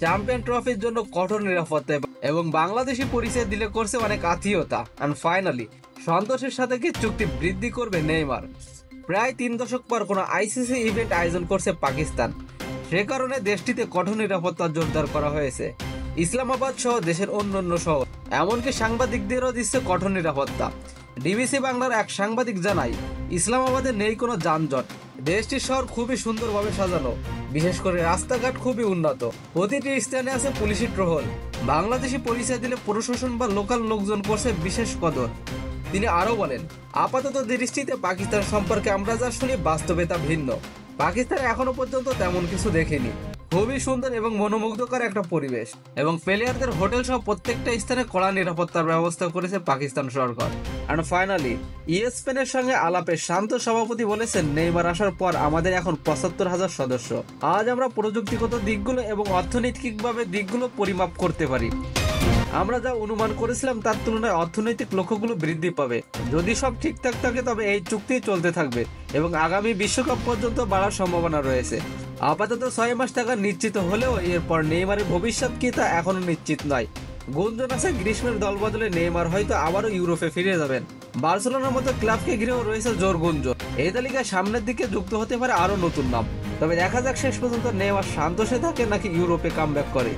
Champion ট্রফির জন্য কঠোর নিরাপত্তা এবং বাংলাদেশি পরিচয় দিলে করছে অনেক আত্মীয়তা। অ্যান্ড ফাইনালি সন্তোষের সাথে কি চুক্তি বৃদ্ধি করবে নেইমার? প্রায় 3 দশক পর কোনো আইসিসি ইভেন্ট আয়োজন করছে পাকিস্তান। সে কারণে দেশটিতে কঠোর নিরাপত্তা জোরদার করা হয়েছে। ইসলামাবাদ সহ দেশের অন্যান্য শহর, এমনকি সাংবাদিকদেরও দিচ্ছে কঠোর নিরাপত্তা। ডিবিসি বাংলার এক সাংবাদিক জানায়, ইসলামাবাদে নেই কোনো যানজট। দেশটির শহর খুবই সুন্দরভাবে সাজানো, বিশেষ করে রাস্তাঘাট খুবই উন্নত। প্রতিটি স্থানে আছে পুলিশি টহল। বাংলাদেশি পরিচয় দিলে প্রশাসন বা লোকাল লোকজন করছে বিশেষ কদর। তিনি আরো বলেন, আপাতত দৃষ্টিতে পাকিস্তান সম্পর্কে আমরা যা শুনি বাস্তবে তা ভিন্ন। পাকিস্তান এখনো পর্যন্ত তেমন কিছু দেখেনি। খুবই সুন্দর এবং মনোমুগ্ধকর একটা পরিবেশ, এবং প্লেয়ারদের হোটেল সহ প্রত্যেকটা স্থানে কড়া নিরাপত্তার ব্যবস্থা করেছে পাকিস্তান সরকার। আর ফাইনালি ইএসপিএনের সঙ্গে আলাপে শান্ত সভাপতি বলেছেন, নেইমার আসার পর আমাদের এখন ৭৫,০০০ সদস্য। আজ আমরা প্রযুক্তিগত দিকগুলো এবং অর্থনৈতিকভাবে দিকগুলো পরিমাপ করতে পারি। আমরা যা অনুমান করেছিলাম তার তুলনায় অর্থনৈতিক লক্ষ্যগুলো বৃদ্ধি পাবে। যদি সব ঠিকঠাক থাকে তবে এই চুক্তি চলতে থাকবে এবং আগামী বিশ্বকাপ পর্যন্ত বাড়ার সম্ভাবনা রয়েছে। আপাতত ৬ মাস টাকা নিশ্চিত হলেও এরপর নেইমারের ভবিষ্যৎ কি তা এখনো নিশ্চিত নয়। গুঞ্জন আছে গ্রীষ্মের দল বদলে নেইমার হয়তো আবারও ইউরোপে ফিরে যাবেন। বার্সেলোনার মতো ক্লাবকে ঘিরেও রয়েছে জোর গুঞ্জন। এই তালিকায় সামনের দিকে যুক্ত হতে পারে আরো নতুন নাম। তবে দেখা যাক শেষ পর্যন্ত নেইমার সান্তোসে থাকে নাকি ইউরোপে কামব্যাক করে।